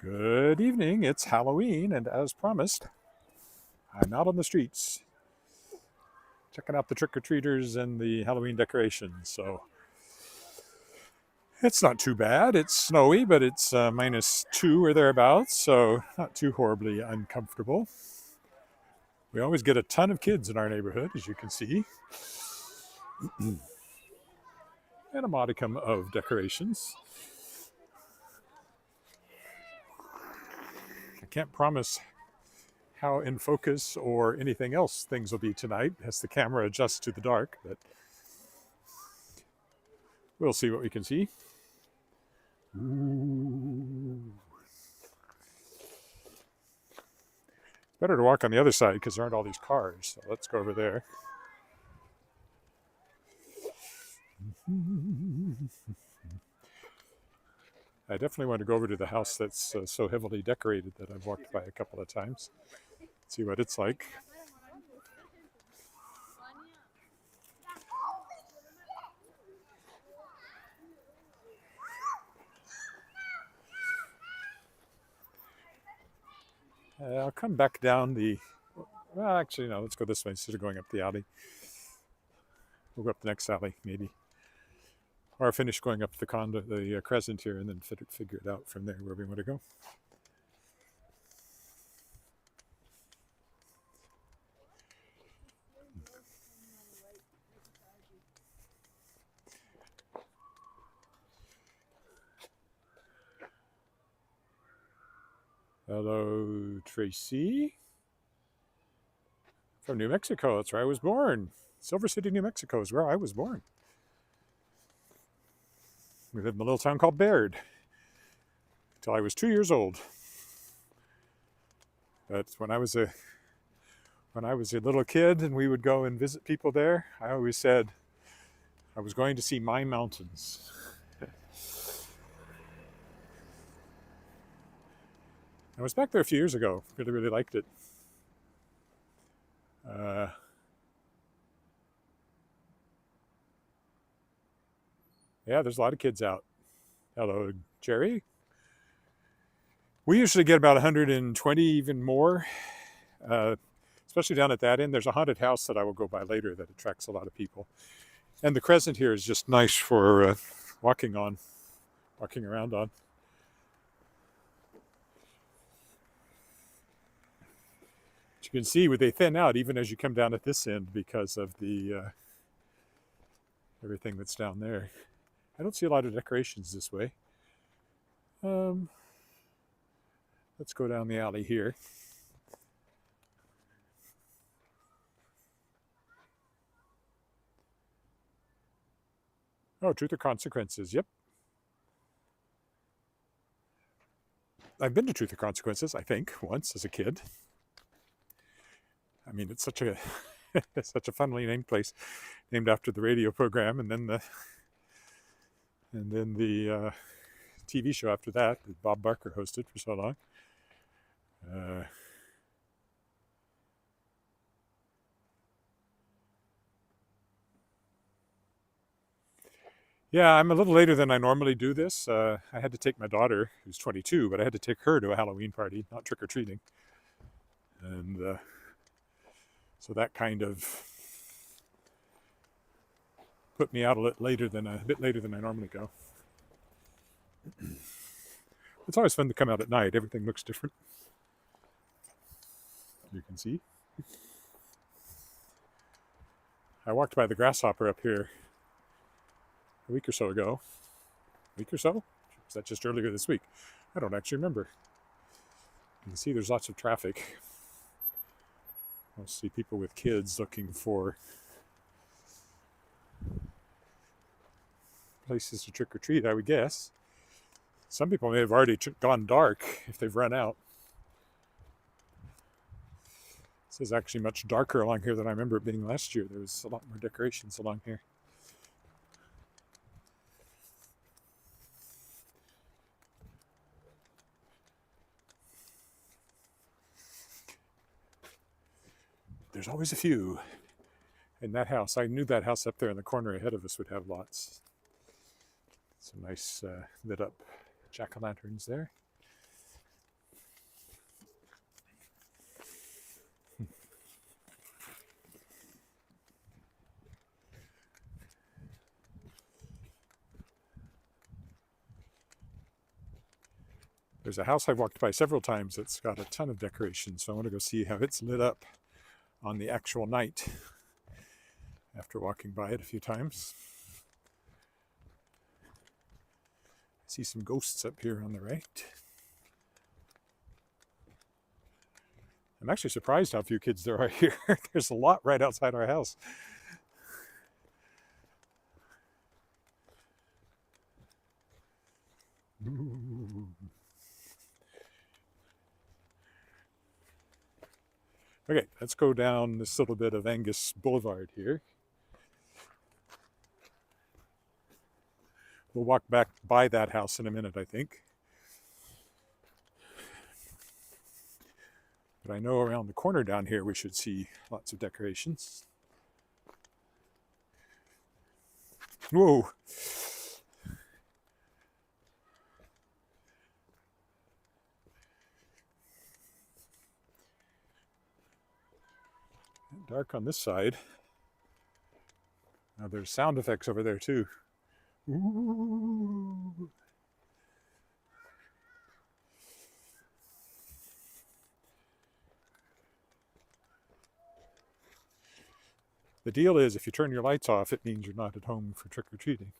Good evening. It's Halloween, and as promised, I'm out on the streets checking out the trick-or-treaters and the Halloween decorations. So it's not too bad. It's snowy, but it's -2 or thereabouts, so not too horribly uncomfortable. We always get a ton of kids in our neighborhood, as you can see, and a modicum of decorations. I can't promise how in focus or anything else things will be tonight as the camera adjusts to the dark, but we'll see what we can see. Ooh. It's better to walk on the other side because there aren't all these cars. So let's go over there. I definitely want to go over to the house that's so heavily decorated that I've walked by a couple of times. See what it's like. I'll come back down the... Well, actually, no, let's go this way instead of going up the alley. We'll go up the next alley, maybe. Or finish going up the crescent here and then figure it out from there where we want to go. Hello, Tracy. From New Mexico. That's where I was born. Silver City, New Mexico is where I was born. We lived in a little town called Baird until I was 2 years old. But when I was a little kid and we would go and visit people there, I always said I was going to see my mountains. I was back there a few years ago. Really, really liked it. Yeah, there's a lot of kids out. Hello, Jerry. We usually get about 120, even more, especially down at that end. There's a haunted house that I will go by later that attracts a lot of people. And the crescent here is just nice for walking around on. But you can see they thin out even as you come down at this end because of the everything that's down there. I don't see a lot of decorations this way. Let's go down the alley here. Oh, Truth or Consequences. Yep. I've been to Truth or Consequences, I think, once as a kid. I mean, it's such a such a funnily named place, named after the radio program, and then the TV show after that Bob Barker hosted for so long. Yeah, I'm a little later than I normally do this. I had to take my daughter, who's 22, but I had to take her to a Halloween party, not trick-or-treating. And so that kind of put me out a bit later than I normally go. It's always fun to come out at night. Everything looks different. You can see. I walked by the grasshopper up here a week or so ago. A week or so? Was that just earlier this week? I don't actually remember. You can see there's lots of traffic. I'll see people with kids looking for places to trick or treat, I would guess. Some people may have already gone dark if they've run out. This is actually much darker along here than I remember it being last year. There was a lot more decorations along here. There's always a few in that house. I knew that house up there in the corner ahead of us would have lots. Some nice lit up jack-o'-lanterns there. There's a house I've walked by several times that's got a ton of decorations, so I want to go see how it's lit up on the actual night after walking by it a few times. I see some ghosts up here on the right. I'm actually surprised how few kids there are here. There's a lot right outside our house. Ooh. Okay, let's go down this little bit of Angus Boulevard here. We'll walk back by that house in a minute, I think. But I know around the corner down here we should see lots of decorations. Whoa! Dark on this side. Now there's sound effects over there too. Ooh. The deal is, if you turn your lights off, it means you're not at home for trick-or-treating.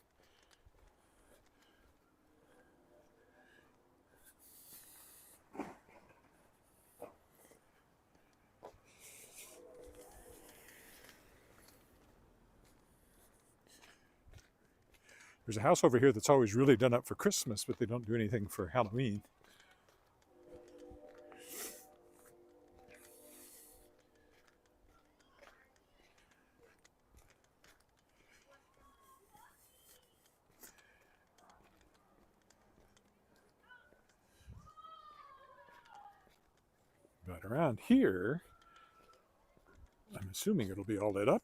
There's a house over here that's always really done up for Christmas, but they don't do anything for Halloween. But around here, I'm assuming it'll be all lit up.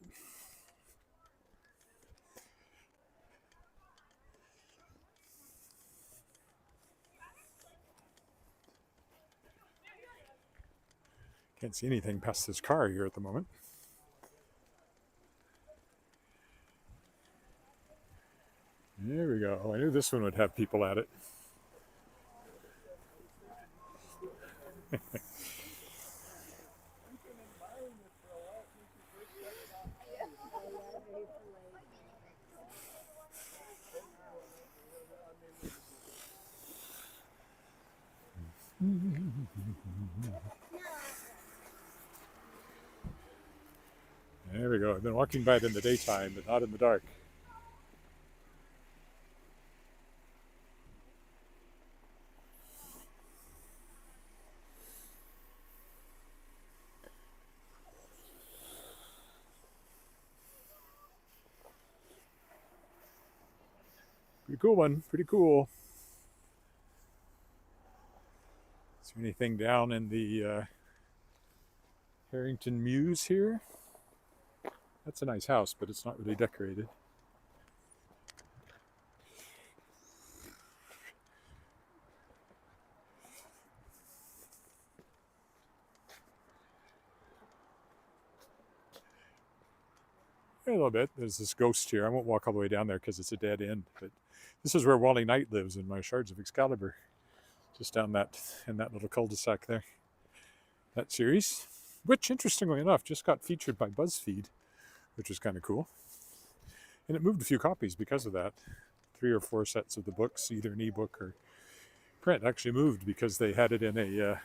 Can't see anything past this car here at the moment. There we go. I knew this one would have people at it. There we go. I've been walking by it in the daytime, but not in the dark. Pretty cool one. Pretty cool. Is there anything down in the Harrington Mews here? That's a nice house, but it's not really decorated. A little bit. There's this ghost here. I won't walk all the way down there because it's a dead end, but this is where Wally Knight lives in my Shards of Excalibur. Just down that, in that little cul-de-sac there. That series, which interestingly enough just got featured by BuzzFeed, which was kind of cool. And it moved a few copies because of that. 3 or 4 sets of the books, either an ebook or print, actually moved because they had it in a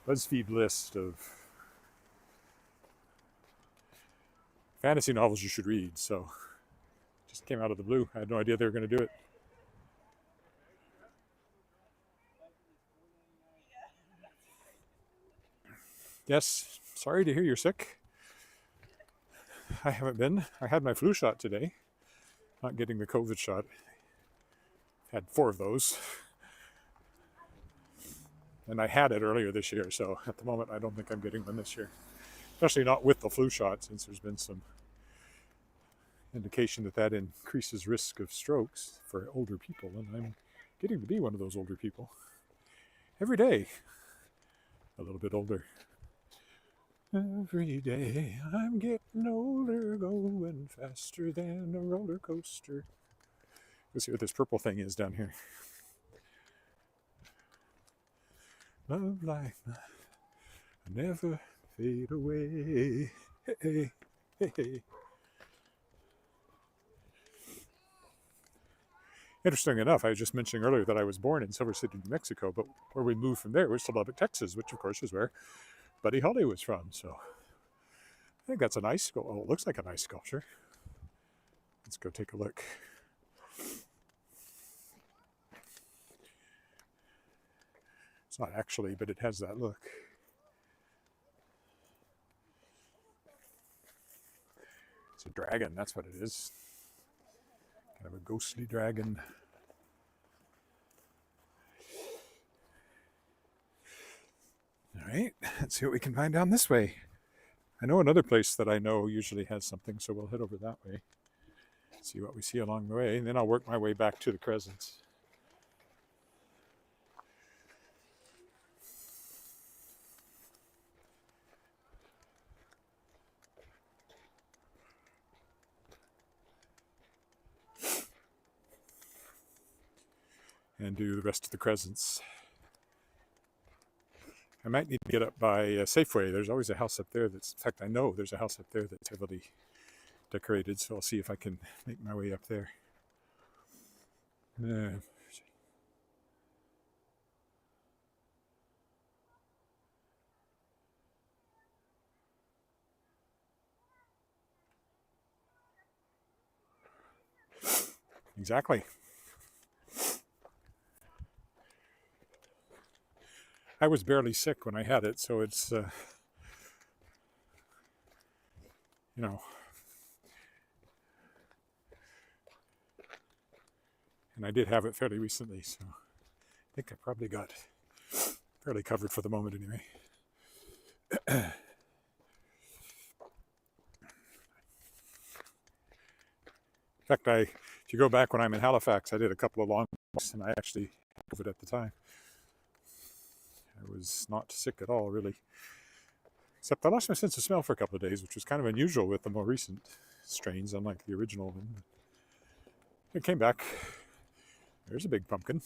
BuzzFeed list of fantasy novels you should read. So just came out of the blue. I had no idea they were going to do it. Yes, sorry to hear you're sick. I haven't been. I had my flu shot today. Not getting the COVID shot. Had 4 of those. And I had it earlier this year, so at the moment I don't think I'm getting one this year. Especially not with the flu shot, since there's been some indication that that increases risk of strokes for older people, and I'm getting to be one of those older people. Every day, a little bit older. Every day I'm getting older, going faster than a roller coaster. Let's see what this purple thing is down here. Love life, never fade away. Hey, hey, hey, hey. Interesting enough, I was just mentioning earlier that I was born in Silver City, New Mexico, but where we moved from there was to Lubbock, Texas, which of course is where Buddy Holly was from. So I think that's a nice, oh, it looks like a nice sculpture. Let's go take a look. It's not actually, but it has that look. It's a dragon, that's what it is. Kind of a ghostly dragon. All right, let's see what we can find down this way. I know another place that I know usually has something, so we'll head over that way. See what we see along the way, and then I'll work my way back to the Crescents. And do the rest of the Crescents. I might need to get up by Safeway. There's always a house up there that's, in fact, I know there's a house up there that's heavily decorated, so I'll see if I can make my way up there. Exactly. I was barely sick when I had it, so it's, you know, and I did have it fairly recently, so I think I probably got fairly covered for the moment anyway. In fact, if you go back when I'm in Halifax, I did a couple of long walks, and I actually had it at the time. I was not sick at all, really. Except I lost my sense of smell for a couple of days, which was kind of unusual with the more recent strains, unlike the original one. It came back. There's a big pumpkin.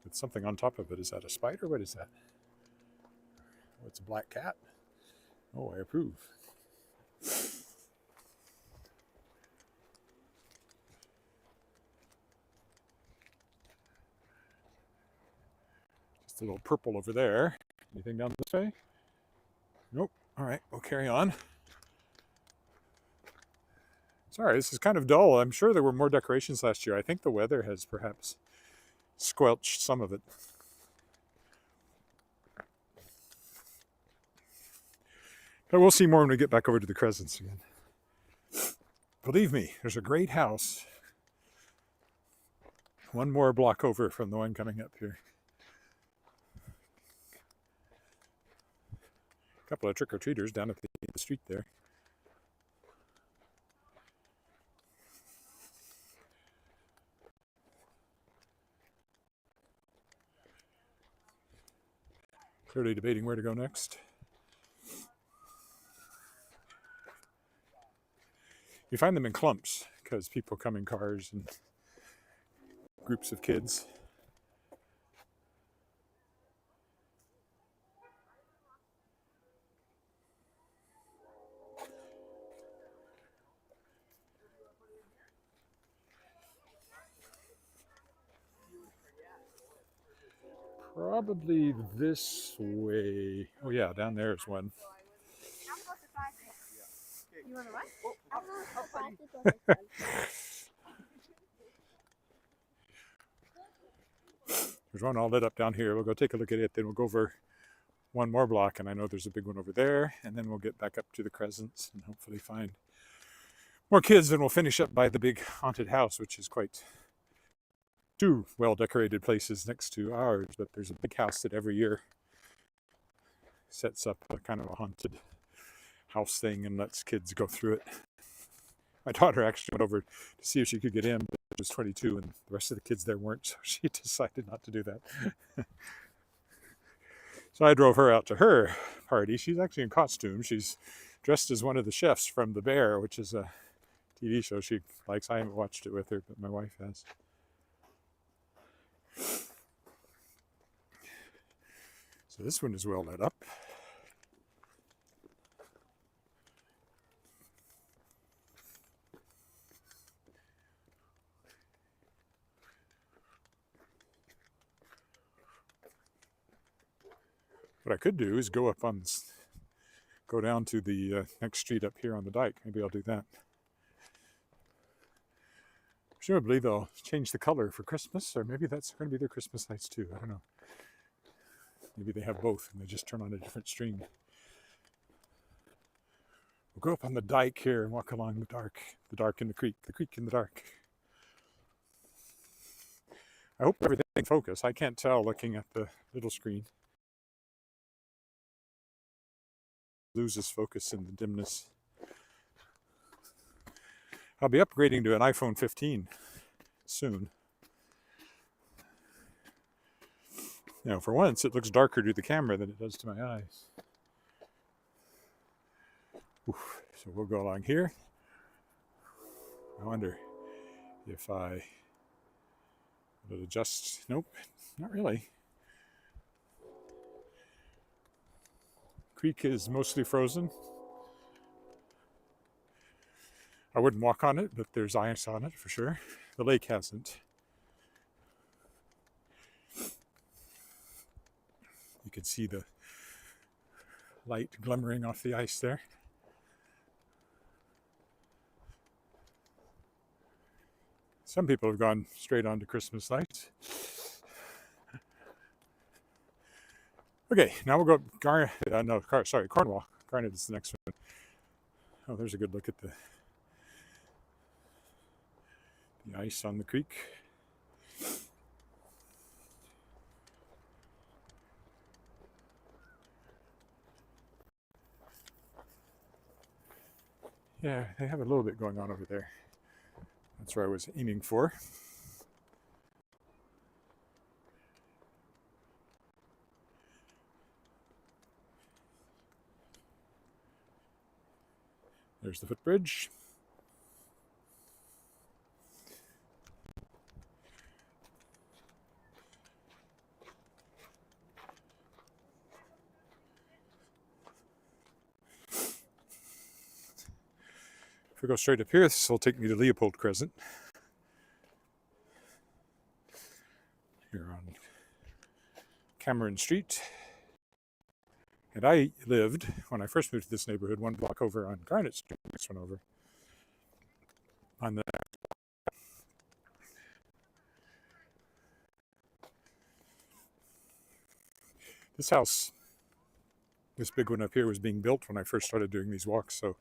With something on top of it. Is that a spider? What is that? Oh, it's a black cat. Oh, I approve. Just a little purple over there. Anything down this way? Nope. All right, we'll carry on. Sorry, this is kind of dull. I'm sure there were more decorations last year. I think the weather has perhaps squelched some of it. But we'll see more when we get back over to the Crescents again. Believe me, there's a great house one more block over from the one coming up here. A couple of trick-or-treaters down at the end of the street there. Clearly debating where to go next. You find them in clumps because people come in cars and groups of kids. Probably this way. Oh yeah, down there is one. You want to what? There's one all lit up down here. We'll go take a look at it. Then we'll go over one more block, and I know there's a big one over there. And then we'll get back up to the Crescents and hopefully find more kids. And we'll finish up by the big haunted house, which is quite two well-decorated places next to ours. But there's a big house that every year sets up a kind of a haunted house thing and lets kids go through it. My daughter actually went over to see if she could get in, but she was 22 and the rest of the kids there weren't, so she decided not to do that. So I drove her out to her party. She's actually in costume. She's dressed as one of the chefs from The Bear, which is a TV show she likes. I haven't watched it with her, but my wife has. So this one is well lit up. What I could do is go down to the next street up here on the dike. Maybe I'll do that. Presumably they'll change the color for Christmas, or maybe that's going to be their Christmas lights too. I don't know. Maybe they have both and they just turn on a different string. We'll go up on the dike here and walk along the dark in the creek in the dark. I hope everything focus. I can't tell looking at the little screen. Loses focus in the dimness. I'll be upgrading to an iPhone 15 soon. Now, for once, it looks darker to the camera than it does to my eyes. Oof. So we'll go along here. I wonder if I will adjust. Nope, not really. Creek is mostly frozen. I wouldn't walk on it, but there's ice on it for sure. The lake hasn't. You can see the light glimmering off the ice there. Some people have gone straight on to Christmas lights. Okay, now we'll go up Cornwall. Garnet is the next one. Oh, there's a good look at the ice on the creek. Yeah, they have a little bit going on over there. That's where I was aiming for. There's the footbridge. If we go straight up here, this will take me to Leopold Crescent. Here on Cameron Street. And I lived, when I first moved to this neighborhood, one block over on Garnet Street, next one over. On the this house, this big one up here, was being built when I first started doing these walks. So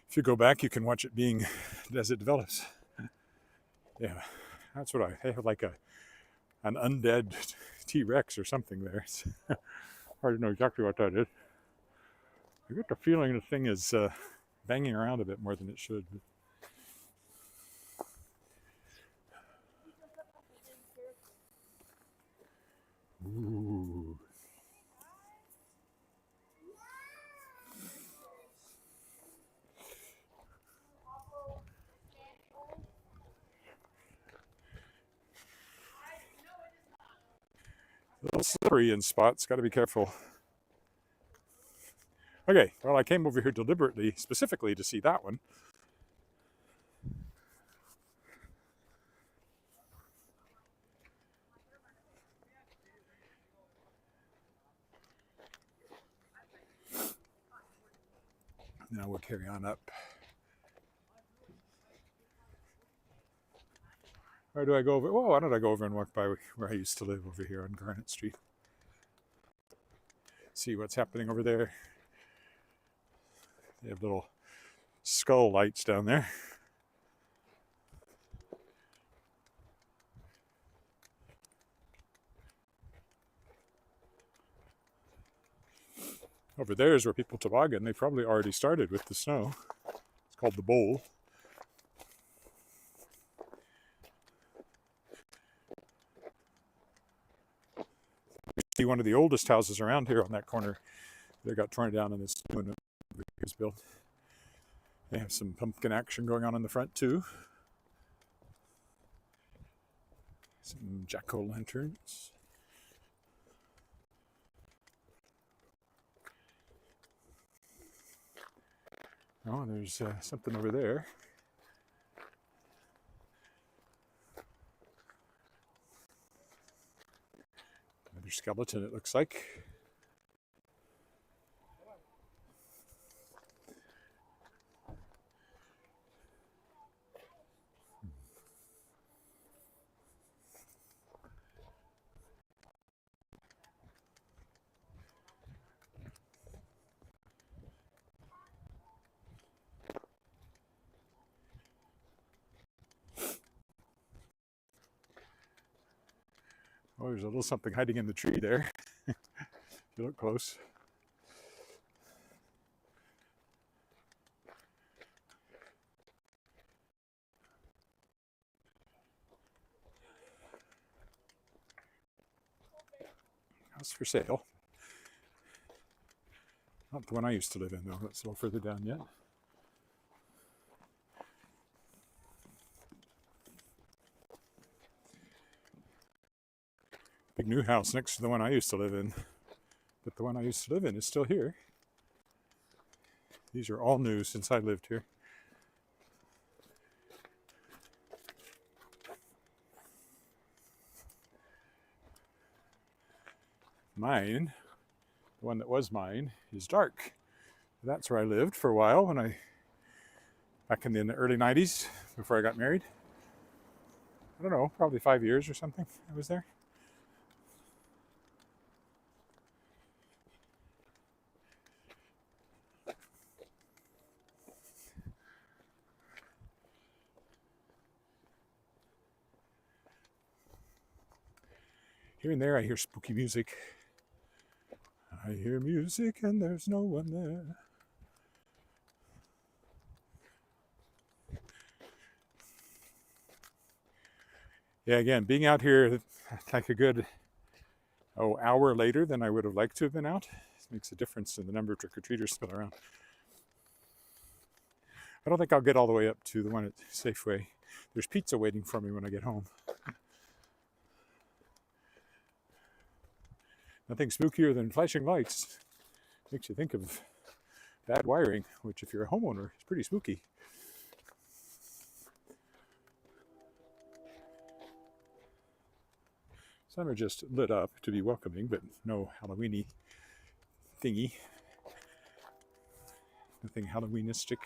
if you go back, you can watch it as it develops. Yeah, that's what I have, like an undead T-Rex or something there. It's hard to know exactly what that is. I get the feeling the thing is banging around a bit more than it should. Ooh. A little slippery in spots, got to be careful. Okay, well, I came over here deliberately, specifically to see that one. Now we'll carry on up. Or do I go over? Well, why don't I go over and walk by where I used to live over here on Garnet Street? See what's happening over there. They have little skull lights down there. Over there is where people toboggan. They probably already started with the snow. It's called the bowl. See one of the oldest houses around here on that corner. They got torn down in this when it was built. They have some pumpkin action going on in the front too. Some jack-o'-lanterns. Oh, there's something over there. Another skeleton, it looks like. Oh, there's a little something hiding in the tree there. If you look close. House for sale. Not the one I used to live in, though. That's a little further down yet. Big new house next to the one I used to live in. But the one I used to live in is still here. These are all new since I lived here. Mine, the one that was mine, is dark. That's where I lived for a while back in the early 90s, before I got married. I don't know, probably 5 years or something I was there. Here and there I hear spooky music. I hear music and there's no one there. Yeah, again, being out here like a good hour later than I would have liked to have been out. This makes a difference in the number of trick-or-treaters still around. I don't think I'll get all the way up to the one at Safeway. There's pizza waiting for me when I get home. Nothing spookier than flashing lights. Makes you think of bad wiring, which if you're a homeowner is pretty spooky. Some are just lit up to be welcoming, but no Halloween-y thingy. Nothing Halloweenistic,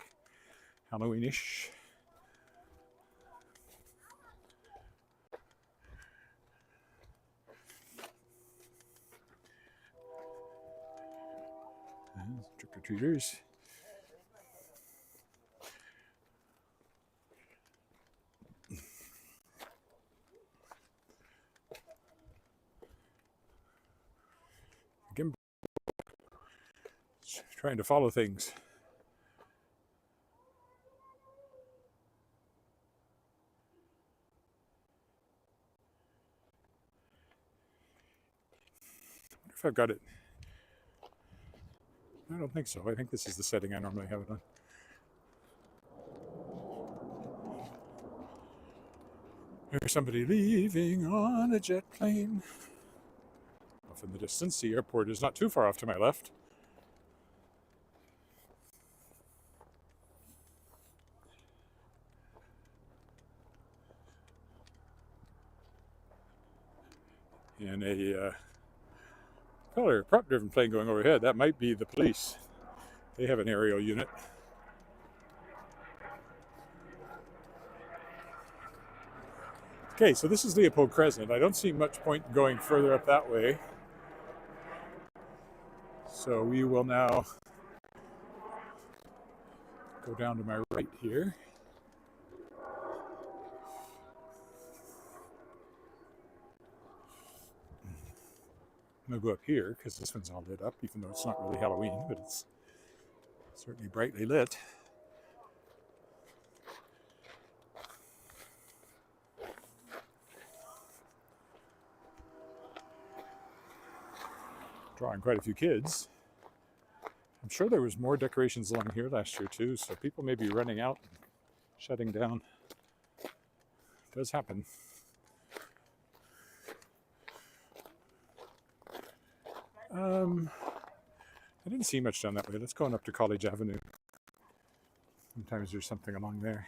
Halloweenish. Trick-or-treaters. Again, trying to follow things. I wonder if I've got it. I don't think so. I think this is the setting I normally have it on. There's somebody leaving on a jet plane. Off in the distance, the airport is not too far off to my left. And a prop-driven plane going overhead. That might be the police. They have an aerial unit. Okay, so this is Leopold Crescent. I don't see much point going further up that way. So we will now go down to my right here. I'm going to go up here because this one's all lit up, even though it's not really Halloween, but it's certainly brightly lit. Drawing quite a few kids. I'm sure there was more decorations along here last year too, so people may be running out and shutting down. It does happen. I didn't see much down that way. Let's go on up to College Avenue. Sometimes there's something along there.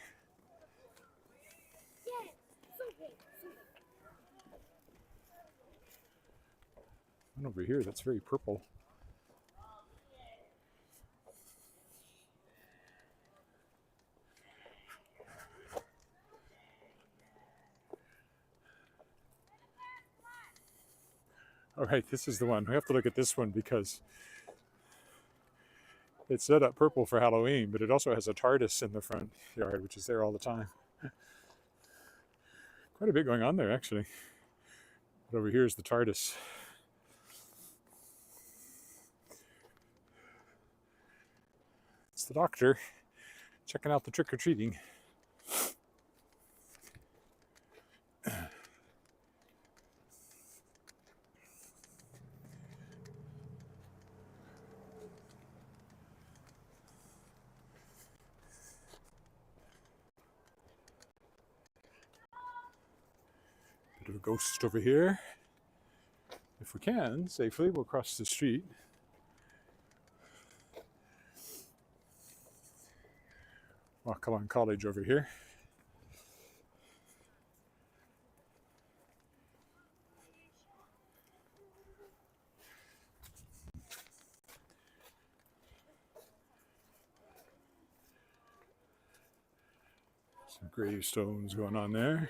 One over here that's very purple. All right, this is the one. We have to look at this one because it's set up purple for Halloween, but it also has a TARDIS in the front yard, which is there all the time. Quite a bit going on there, actually. But over here is the TARDIS. It's the doctor checking out the trick-or-treating. Bit of a ghost over here. If we can, safely, we'll cross the street. Walk along College over here. Some gravestones going on there.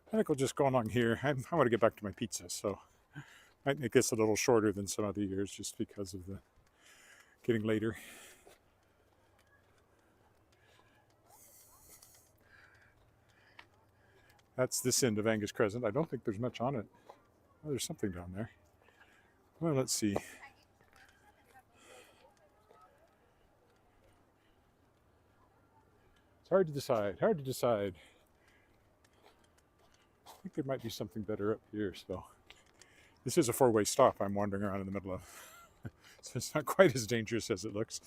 I think we'll just go along here. I want to get back to my pizza, so I might make this a little shorter than some other years just because of the getting later. That's this end of Angus Crescent. I don't think there's much on it. Oh, there's something down there. Well, let's see. It's hard to decide. Hard to decide. I think there might be something better up here, so. This is a four-way stop I'm wandering around in the middle of. So it's not quite as dangerous as it looks.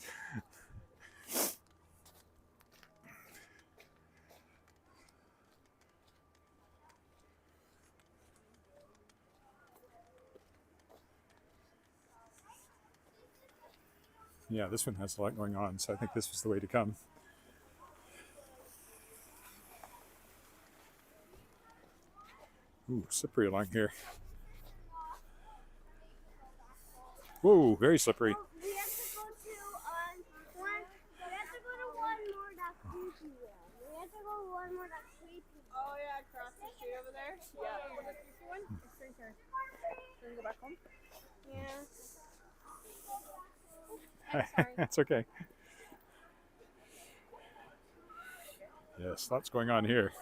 Yeah, this one has a lot going on, so I think this was the way to come. Ooh, slippery along here. Whoa, very slippery. We have to go to one more that's creepy. We have to go one more that's creepy. Oh yeah, across the street over there. Yeah, the creepy one. It's right there. Can we go back home? Yeah. That's okay. Yes, lots going on here.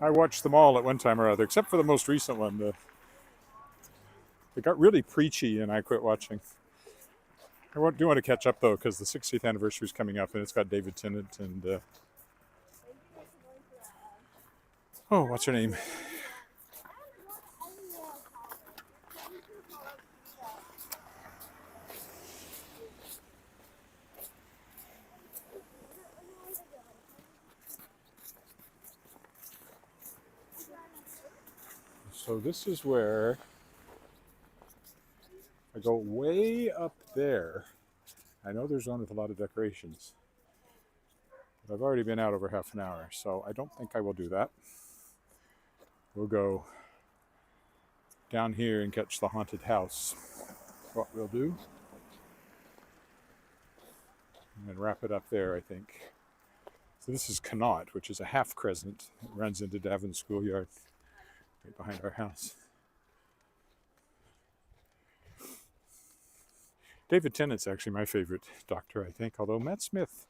I watched them all at one time or other, except for the most recent one. It got really preachy, and I quit watching. I do want to catch up though, because the 60th anniversary is coming up, and it's got David Tennant and oh, what's her name? So this is where I go way up there. I know there's one with a lot of decorations, but I've already been out over half an hour, so I don't think I will do that. We'll go down here and catch the haunted house. What we'll do. And then wrap it up there, I think. So this is Connaught, which is a half crescent that runs into Davin Schoolyard right behind our house. David Tennant's actually my favorite doctor, I think. Although Matt Smith,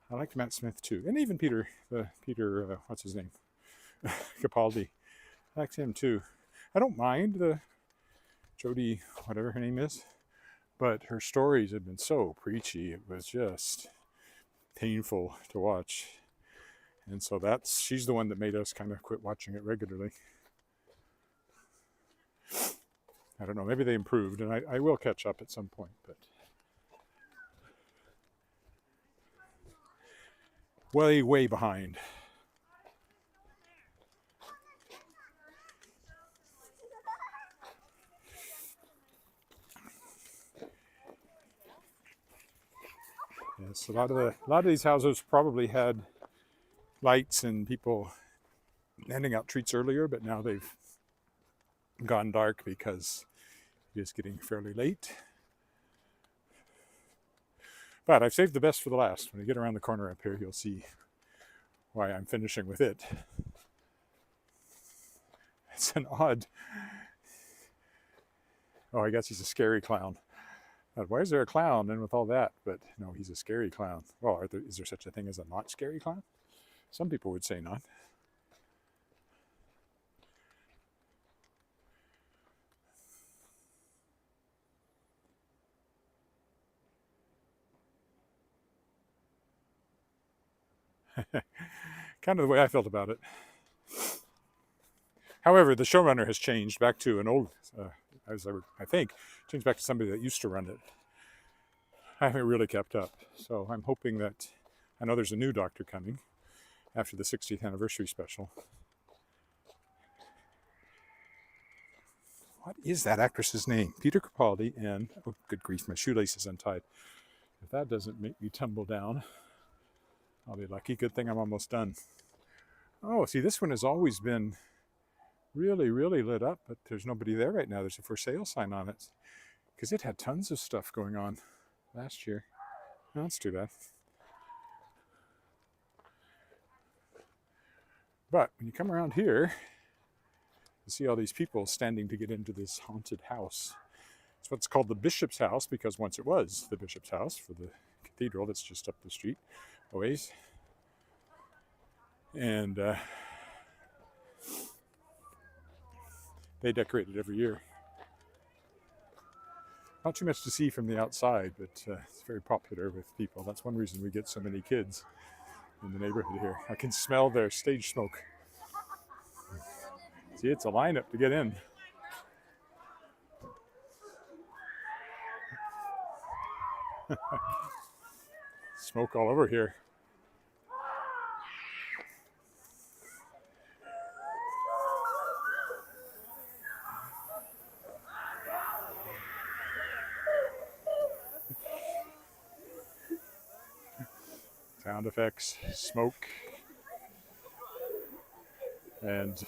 I liked Matt Smith too, and even Peter, what's his name, Capaldi. I liked him too. I don't mind the Jodie, whatever her name is, but her stories have been so preachy. It was just painful to watch, and so she's the one that made us kind of quit watching it regularly. I don't know, maybe they improved, and I will catch up at some point, but way behind. Yes, a lot of these houses probably had lights and people handing out treats earlier, but now they've gone dark because it is getting fairly late. But I've saved the best for the last. When you get around the corner up here, you'll see why I'm finishing with it. It's an odd... Oh, I guess he's a scary clown. Why is there a clown and with all that? But no, he's a scary clown. Well, is there such a thing as a not scary clown? Some people would say not. Kind of the way I felt about it. However, the showrunner has changed back to an old, I think, changed back to somebody that used to run it. I haven't really kept up, so I'm hoping that, I know there's a new doctor coming after the 60th anniversary special. What is that actress's name? Peter Capaldi and, oh good grief, my shoelace is untied. If that doesn't make me tumble down, I'll be lucky. Good thing I'm almost done. Oh, see, this one has always been really lit up, but there's nobody there right now. There's a for sale sign on it because it had tons of stuff going on last year. No, that's too bad. But when you come around here, you see all these people standing to get into this haunted house. It's what's called the Bishop's House because once it was the Bishop's House for the cathedral that's just up the street a ways. And they decorate it every year. Not too much to see from the outside, but it's very popular with people. That's one reason we get so many kids in the neighborhood here. I can smell their stage smoke. See, it's a lineup to get in. Smoke all over here. Sound effects, smoke, and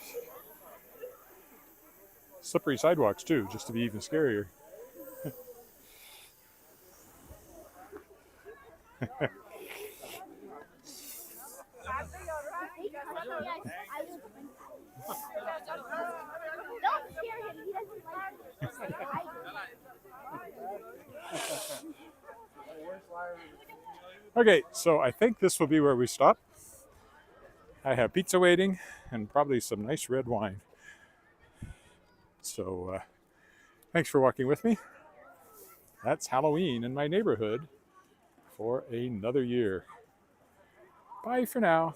slippery sidewalks too, just to be even scarier. Don't scare him. He doesn't like it. Okay, so I think this will be where we stop. I have pizza waiting and probably some nice red wine. So thanks for walking with me. That's Halloween in my neighborhood for another year. Bye for now.